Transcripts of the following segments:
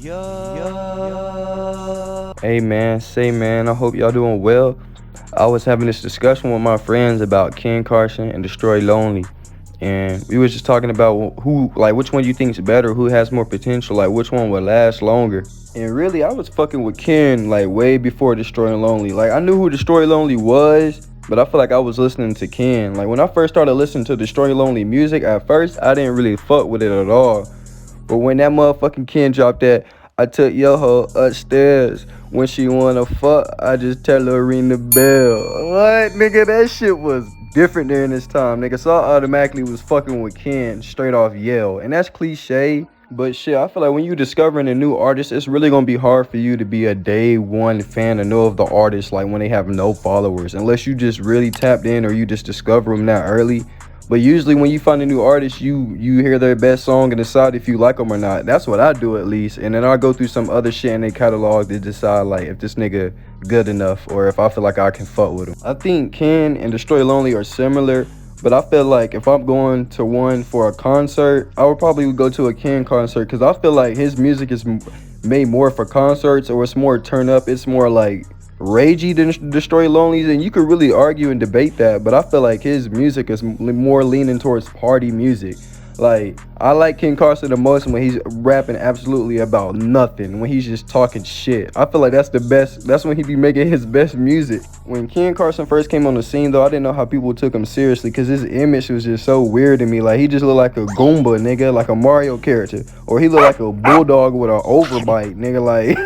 Hey man, say man, I hope y'all doing well. I was having this discussion with my friends about Ken Carson and Destroy Lonely. And we was just talking about who, like, which one you think is better, who has more potential, like, which one would last longer. And really, I was fucking with Ken, like, way before Destroy Lonely. Like, I knew who Destroy Lonely was, but I feel like I was listening to Ken. Like, when I first started listening to Destroy Lonely music, at first, I didn't really fuck with it at all. But when that motherfucking Ken dropped that, I took your hoe upstairs. When she wanna fuck, I just tell her ring the bell. What, nigga? That shit was different during this time, nigga. So I automatically was fucking with Ken straight off Yale. And that's cliche, but shit, I feel like when you discovering a new artist, it's really gonna be hard for you to be a day one fan and know of the artist like when they have no followers. Unless you just really tapped in or you just discover them that early. But usually when you find a new artist, you hear their best song and decide if you like them or not. That's what I do at least. And then I'll go through some other shit in their catalog to decide like if this nigga good enough or if I feel like I can fuck with him. I think Ken and Destroy Lonely are similar, but I feel like if I'm going to one for a concert, I would probably go to a Ken concert because I feel like his music is made more for concerts, or it's more turn up. It's more like ragey than Destroy Lonely's, and you could really argue and debate that, but I feel like his music is more leaning towards party music. Like, I like Ken Carson the most when he's rapping absolutely about nothing, when he's just talking shit. I feel like that's the best, that's when he be making his best music. When Ken Carson first came on the scene though, I didn't know how people took him seriously because his image was just so weird to me. Like, he just looked like a Goomba, nigga, like a Mario character. Or he looked like a bulldog with an overbite, nigga, like.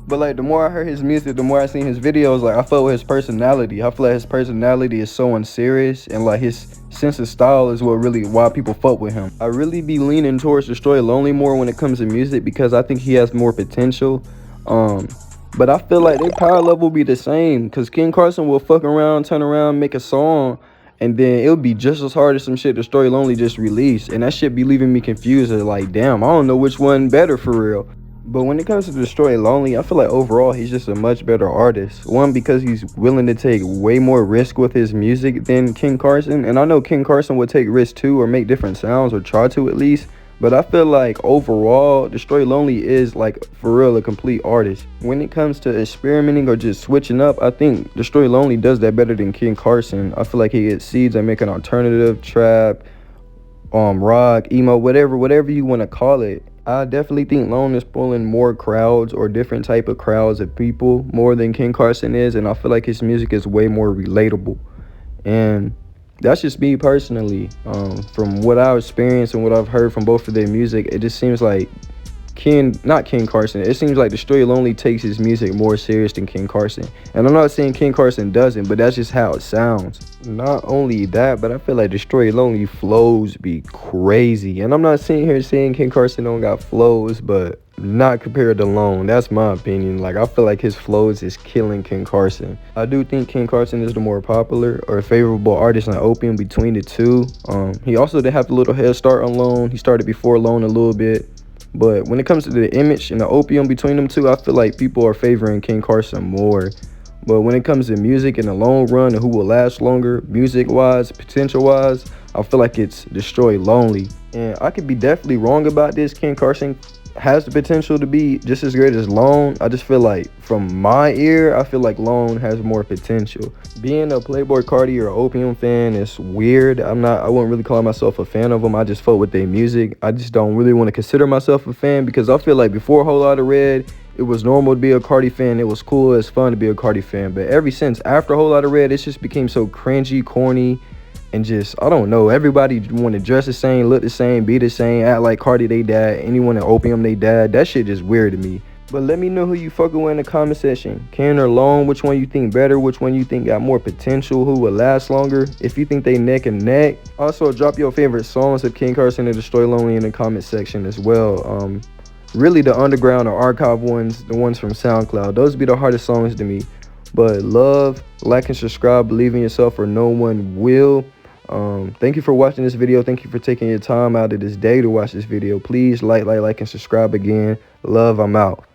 But like, the more I heard his music, the more I seen his videos, like, I felt with his personality. I feel like his personality is so unserious, and like his sense of style is what really why people fuck with him. I really be leaning towards Destroy Lonely more when it comes to music because I think he has more potential. But I feel like their power level be the same because Ken Carson will fuck around, turn around, make a song, and then it'll be just as hard as some shit Destroy Lonely just released, and that shit be leaving me confused. Like, damn, I don't know which one better for real. But when it comes to Destroy Lonely, I feel like overall he's just a much better artist. One, because he's willing to take way more risk with his music than Ken Carson. And I know Ken Carson would take risks too, or make different sounds, or try to at least. But I feel like overall, Destroy Lonely is like, for real, a complete artist. When it comes to experimenting or just switching up, I think Destroy Lonely does that better than Ken Carson. I feel like he exceeds at making alternative, trap, rock, emo, whatever you want to call it. I definitely think Lone is pulling more crowds or different type of crowds of people more than Ken Carson is, and I feel like his music is way more relatable. And that's just me personally. From what I've experienced and what I've heard from both of their music, it just seems like not Ken Carson, it seems like Destroy Lonely takes his music more serious than Ken Carson. And I'm not saying Ken Carson doesn't, but that's just how it sounds. Not only that, but I feel like Destroy Lonely flows be crazy. And I'm not sitting here saying Ken Carson don't got flows, but not compared to Lone. That's my opinion. Like, I feel like his flows is killing Ken Carson. I do think Ken Carson is the more popular or favorable artist in Opium between the two. He also did have a little head start on Lone. He started before Lone a little bit. But when it comes to the image and the Opium between them two, I feel like people are favoring Ken Carson more. But when it comes to music in the long run and who will last longer, music-wise, potential-wise, I feel like it's Destroy Lonely. And I could be definitely wrong about this. Ken Carson has the potential to be just as great as Lone. I just feel like, from my ear, I feel like Lone has more potential. Being a Playboi Carti or Opium fan is weird. I wouldn't really call myself a fan of them. I just fuck with their music. I just don't really want to consider myself a fan because I feel like before a Whole Lotta Red, it was normal to be a Carti fan. It was cool, it's fun to be a Carti fan. But ever since after a Whole Lotta Red, it just became so cringy, corny, and just, I don't know, everybody want to dress the same, look the same, be the same, act like Carti they dad, anyone in Opium they dad. That shit just weird to me. But let me know who you fucking with in the comment section. Ken or Lone, which one you think better, which one you think got more potential, who will last longer, if you think they neck and neck. Also, drop your favorite songs of Ken Carson and Destroy Lonely in the comment section as well. Really the underground or archive ones, the ones from SoundCloud, those be the hardest songs to me. But love, like and subscribe, believe in yourself or no one will. Thank you for watching this video. Thank you for taking your time out of this day to watch this video. Please like and subscribe again. Love, I'm out.